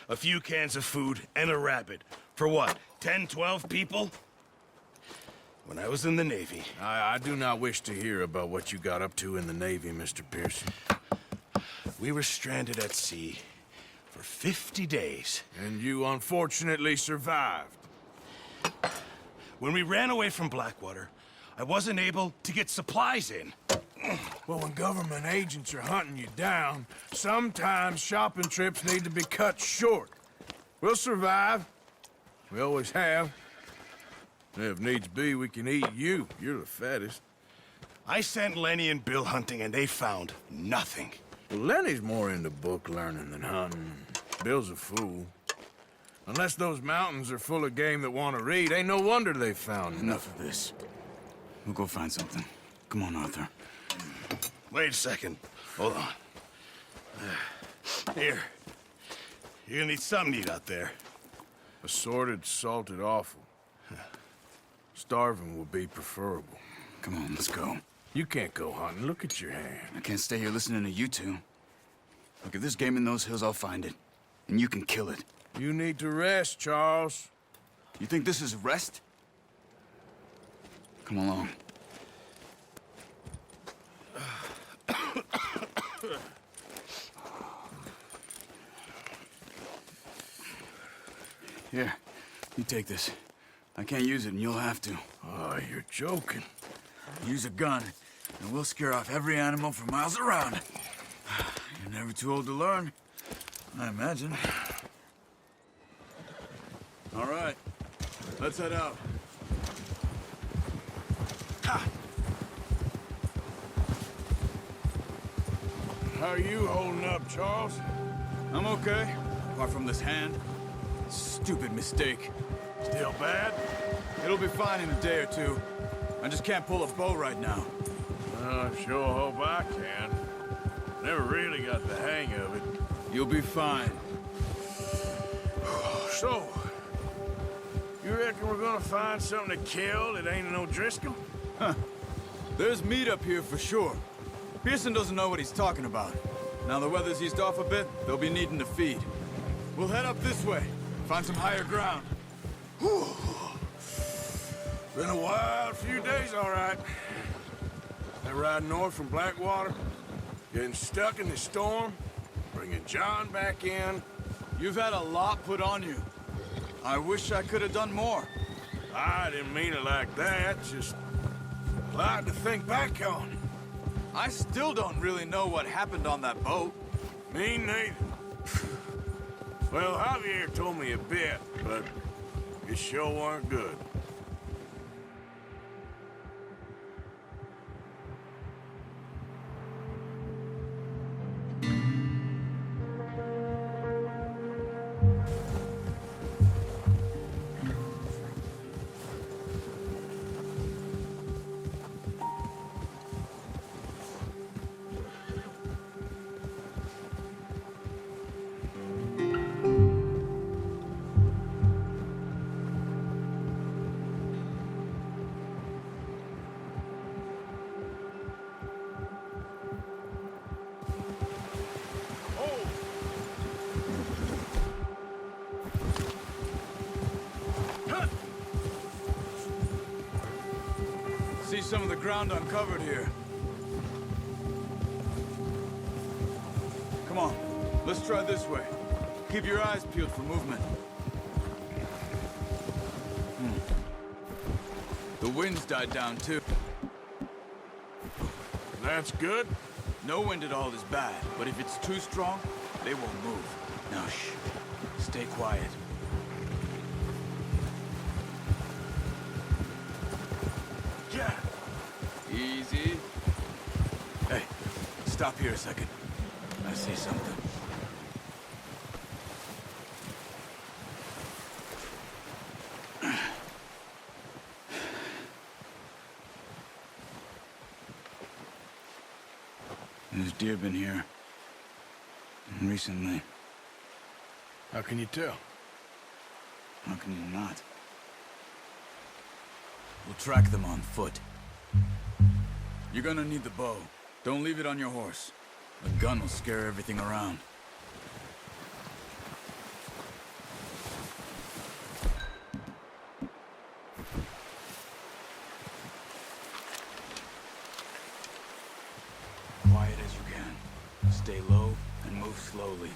a few cans of food, and a rabbit. For what, 10, 12 people? When I was in the Navy... I do not wish to hear about what you got up to in the Navy, Mr. Pearson. We were stranded at sea for 50 days. And you unfortunately survived. When we ran away from Blackwater, I wasn't able to get supplies in. Well, when government agents are hunting you down, sometimes shopping trips need to be cut short. We'll survive. We always have. If needs be, we can eat you. You're the fattest. I sent Lenny and Bill hunting, and they found nothing. Well, Lenny's more into book learning than hunting. Bill's a fool. Unless those mountains are full of game that want to read, ain't no wonder they found Enough of this. We'll go find something. Come on, Arthur. Wait a second. Hold on. Here. You're gonna need something to eat out there. Assorted, salted offal. Starving would be preferable. Come on, let's go. You can't go hunting. Look at your hand. I can't stay here listening to you two. Look, if there's game in those hills, I'll find it. And you can kill it. You need to rest, Charles. You think this is rest? Come along. Here, you take this. I can't use it, and you'll have to. Oh, you're joking. Use a gun, and we'll scare off every animal for miles around. You're never too old to learn, I imagine. All right, let's head out. Ha! How are you holding up, Charles? I'm okay, apart from this hand. Stupid mistake. Still bad? It'll be fine in a day or two. I just can't pull a bow right now. I sure hope I can. Never really got the hang of it. You'll be fine. So, you reckon we're gonna find something to kill that ain't no Driscoll? There's meat up here for sure. Pearson doesn't know what he's talking about. Now the weather's eased off a bit, they'll be needing to feed. We'll head up this way, find some higher ground. Whew. Been a wild few days, all right. That ride north from Blackwater, getting stuck in the storm, bringing John back in. You've had a lot put on you. I wish I could have done more. I didn't mean it like that, just a lot to think back on. I still don't really know what happened on that boat. Me neither. Well, Javier told me a bit, but it sure weren't good. See some of the ground uncovered here. Come on, let's try this way. Keep your eyes peeled for movement. The wind's died down too. That's good. No wind at all is bad, but if it's too strong, they won't move. Now shh, stay quiet. Yeah. Easy. Hey, stop here a second. I see something. There's deer been here. Recently. How can you tell? How can you not? We'll track them on foot. You're gonna need the bow. Don't leave it on your horse. A gun will scare everything around. stay low and move slowly.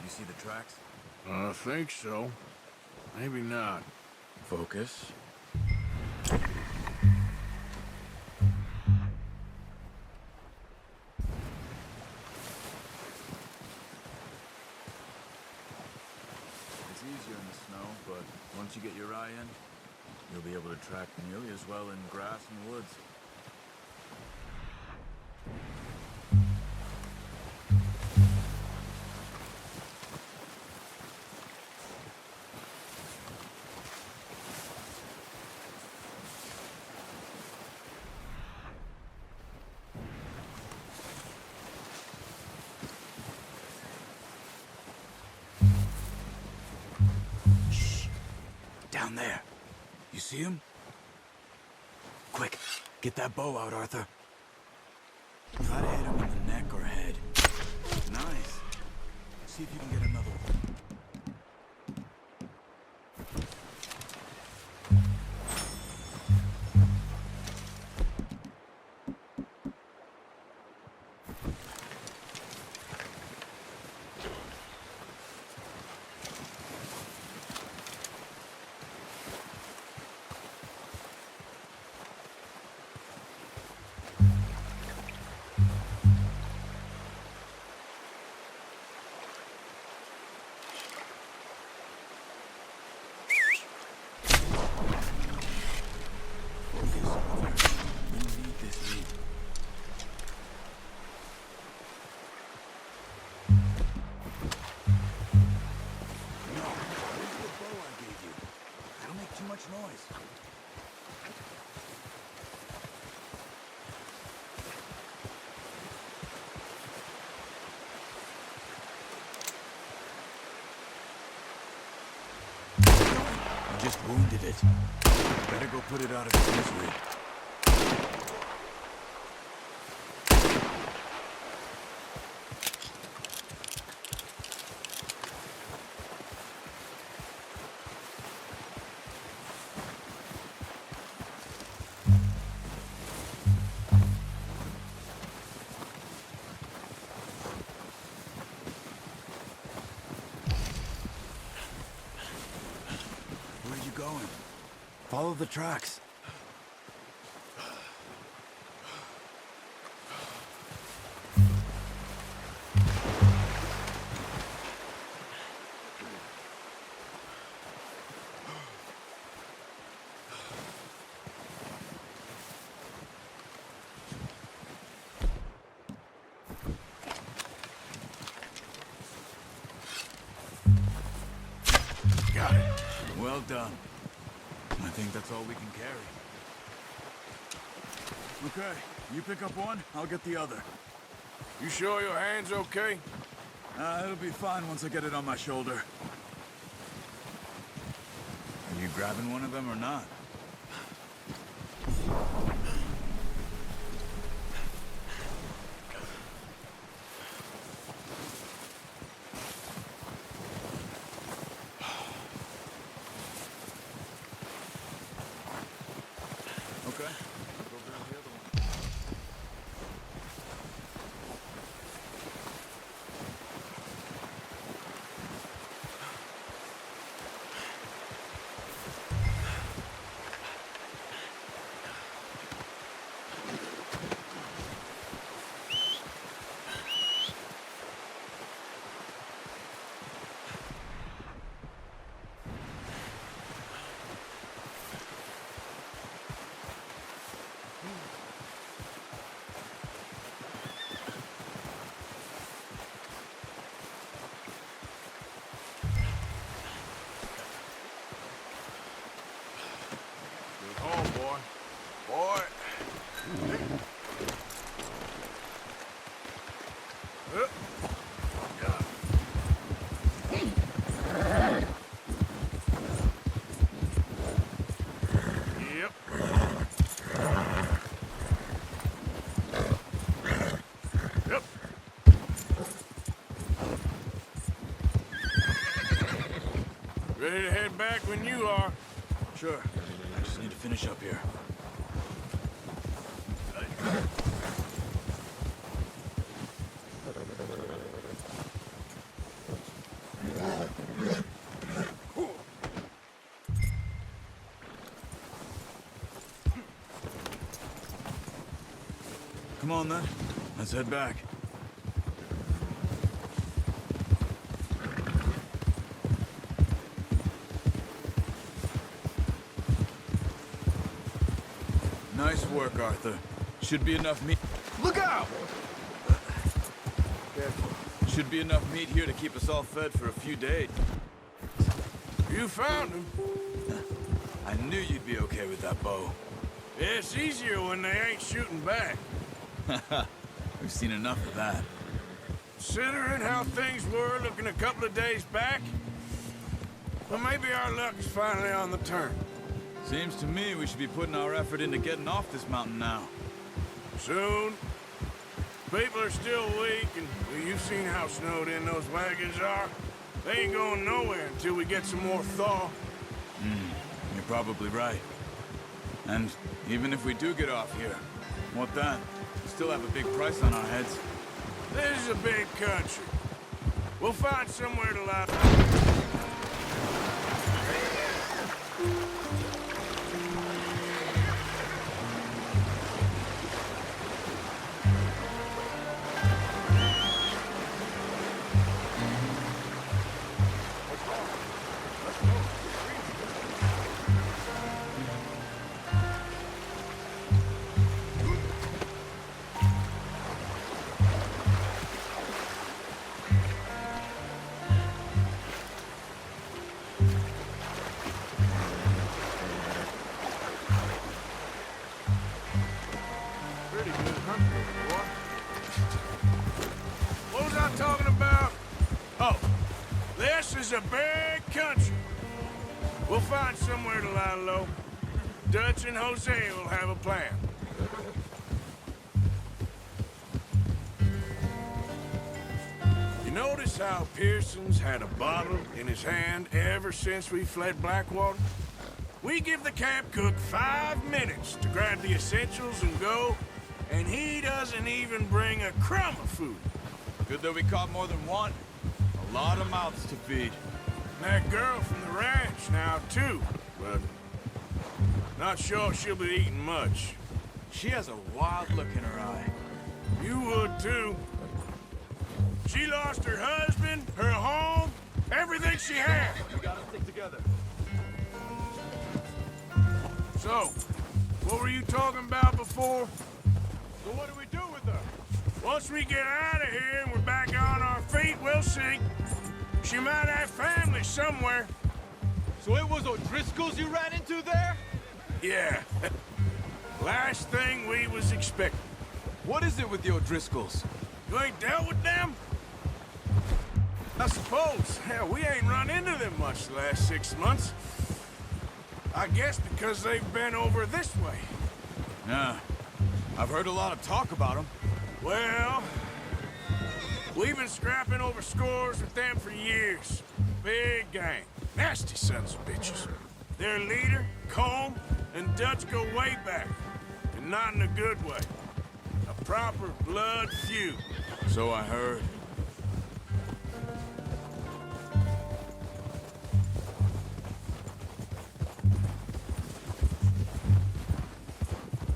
You see the tracks? I think so. Maybe not. Focus. It's easier in the snow, but once you get your eye in, you'll be able to track nearly as well in grass and woods. Down there. You see him? Quick, get that bow out, Arthur. Try to hit him in the neck or head. Nice. See if you can get another one. Noise. You just wounded it. Better go put it out of its misery. Going. Follow the tracks. Got it. Well done. I think that's all we can carry. Okay, you pick up one, I'll get the other. You sure your hand's okay? It'll be fine once I get it on my shoulder. Are you grabbing one of them or not? Okay, I'll go grab the other one. Ready to head back when you are. Sure. I just need to finish up here. Come on, then. Let's head back. Nice work, Arthur. Should be enough meat. Look out! Should be enough meat here to keep us all fed for a few days. You found him. I knew you'd be okay with that bow. It's easier when they ain't shooting back. We've seen enough of that. Considering how things were looking a couple of days back, well, maybe our luck's finally on the turn. Seems to me we should be putting our effort into getting off this mountain now. Soon. People are still weak, and well, you've seen how snowed in those wagons are. They ain't going nowhere until we get some more thaw. You're probably right. And even if we do get off here, what then? We still have a big price on our heads. This is a big country. We'll find somewhere to lie. Pretty good hunting, boy. What was I talking about? Oh, this is a big country. We'll find somewhere to lie low. Dutch and Jose will have a plan. You notice how Pearson's had a bottle in his hand ever since we fled Blackwater? We give the camp cook 5 minutes to grab the essentials and go, and he doesn't even bring a crumb of food. Good that we caught more than one. A lot of mouths to feed. That girl from the ranch now, too, but not sure she'll be eating much. She has a wild look in her eye. You would, too. She lost her husband, her home, everything she had. We gotta stick together. So, what were you talking about before? So what do we do with her? Once we get out of here and we're back on our feet, we'll see. She might have family somewhere. So it was O'Driscoll's you ran into there? Yeah. Last thing we was expecting. What is it with the O'Driscolls? You ain't dealt with them? I suppose. Hell, we ain't run into them much the last 6 months. I guess because they've been over this way. Yeah. I've heard a lot of talk about them. Well, we've been scrapping over scores with them for years. Big gang. Nasty sons of bitches. Their leader, Combe, and Dutch go way back. And not in a good way. A proper blood feud. So I heard.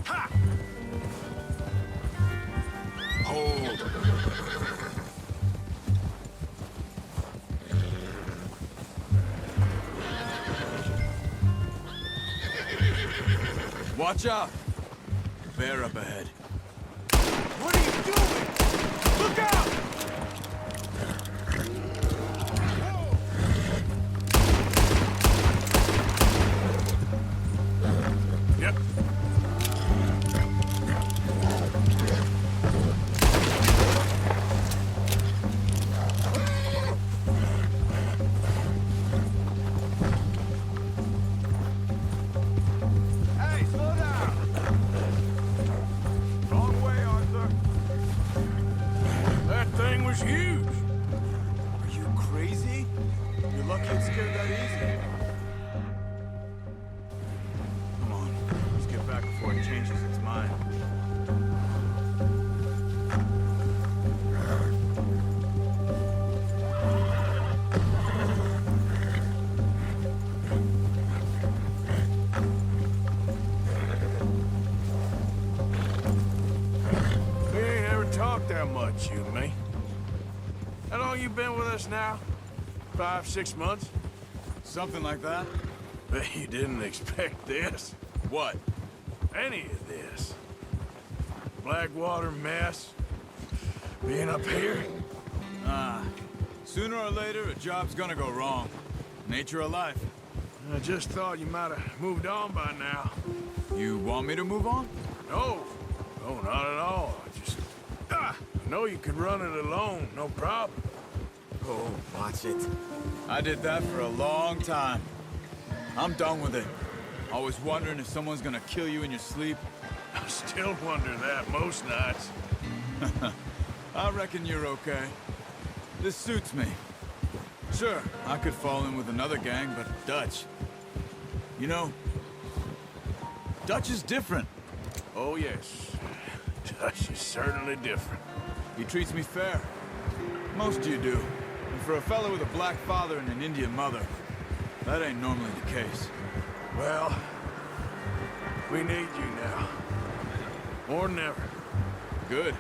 Ha! Hold. Watch out! Bear up ahead. What are you doing? Look out! Yep. Hey, slow down! Wrong way, Arthur. That thing changes its mind. We ain't ever talked that much, you and me. How long you been with us now? 5, 6 months? Something like that? Bet you didn't expect this. What? Any of this. Blackwater mess. Being up here. Sooner or later, a job's gonna go wrong. Nature of life. I just thought you might have moved on by now. You want me to move on? No. No, not at all. I know you could run it alone, no problem. Oh, watch it. I did that for a long time. I'm done with it. Always wondering if someone's gonna kill you in your sleep. I still wonder that most nights. I reckon you're okay. This suits me. Sure, I could fall in with another gang, but Dutch... You know, Dutch is different. Oh, yes. Dutch is certainly different. He treats me fair. Most of you do. And for a fellow with a black father and an Indian mother, that ain't normally the case. Well, we need you now. More than ever. Good.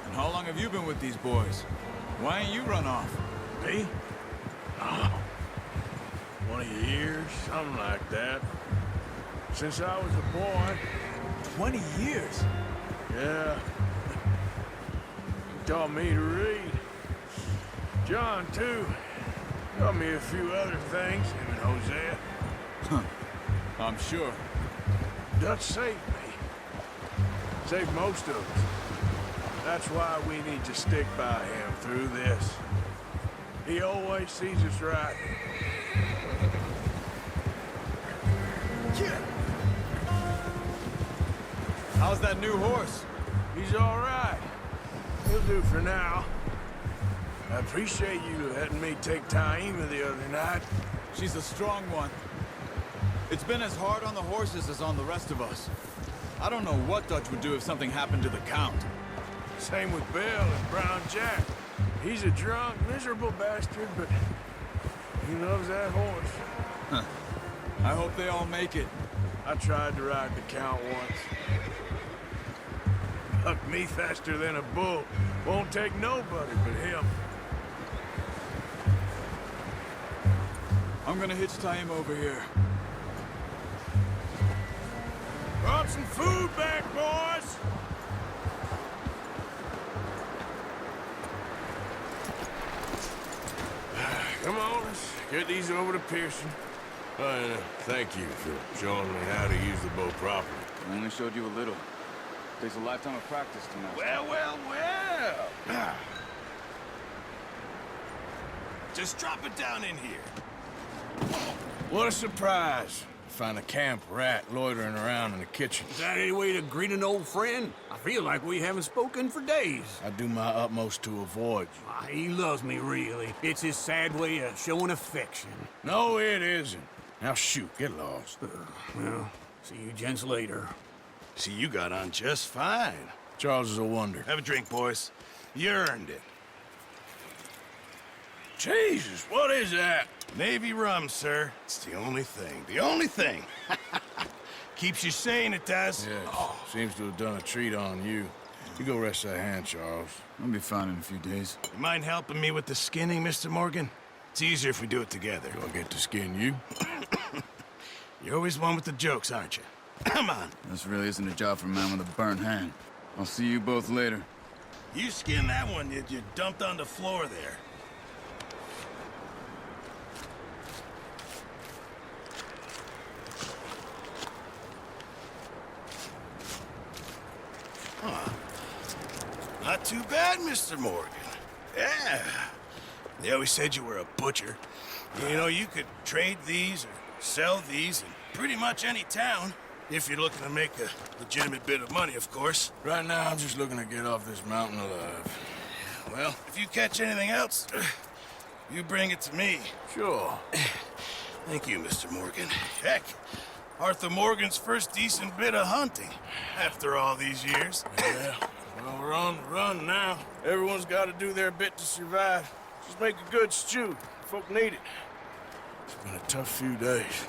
And how long have you been with these boys? Why ain't you run off? Me? Oh, 20 years, something like that. Since I was a boy. 20 years? Yeah. He taught me to read. John, too. Taught me a few other things, him and Hosea. I'm sure. Dutch saved me. Saved most of us. That's why we need to stick by him through this. He always sees us right. How's that new horse? He's all right. He'll do for now. I appreciate you letting me take Taima the other night. She's a strong one. It's been as hard on the horses as on the rest of us. I don't know what Dutch would do if something happened to the Count. Same with Bill and Brown Jack. He's a drunk, miserable bastard, but he loves that horse. I hope they all make it. I tried to ride the Count once. Bucked me faster than a bull. Won't take nobody but him. I'm gonna hitch Taima over here. Brought some food back, boys! Come on, let's get these over to Pearson. Thank you for showing me how to use the bow properly. I only showed you a little. Takes a lifetime of practice to master. Well. Just drop it down in here. What a surprise. Find a camp rat loitering around in the kitchen. Is that any way to greet an old friend? I feel like we haven't spoken for days. I do my utmost to avoid you. He loves me, really. It's his sad way of showing affection. No, it isn't. Now shoot, get lost. Well, see you gents later. See, you got on just fine. Charles is a wonder. Have a drink, boys. You earned it. Jesus, what is that? Navy rum, sir. It's the only thing. The only thing. Keeps you sane, it does. Yes, seems to have done a treat on you. You go rest that hand, Charles. I'll be fine in a few days. You mind helping me with the skinning, Mr. Morgan? It's easier if we do it together. Do I get to skin you? You're always one with the jokes, aren't you? Come on. This really isn't a job for a man with a burnt hand. I'll see you both later. You skinned that one you dumped on the floor there. Not too bad, Mr. Morgan. Yeah. They always said you were a butcher. You know, you could trade these or sell these in pretty much any town. If you're looking to make a legitimate bit of money, of course. Right now, I'm just looking to get off this mountain alive. Well, if you catch anything else, you bring it to me. Sure. Thank you, Mr. Morgan. Heck, Arthur Morgan's first decent bit of hunting after all these years. Yeah, well, we're on the run now. Everyone's got to do their bit to survive. Just make a good stew. Folk need it. It's been a tough few days.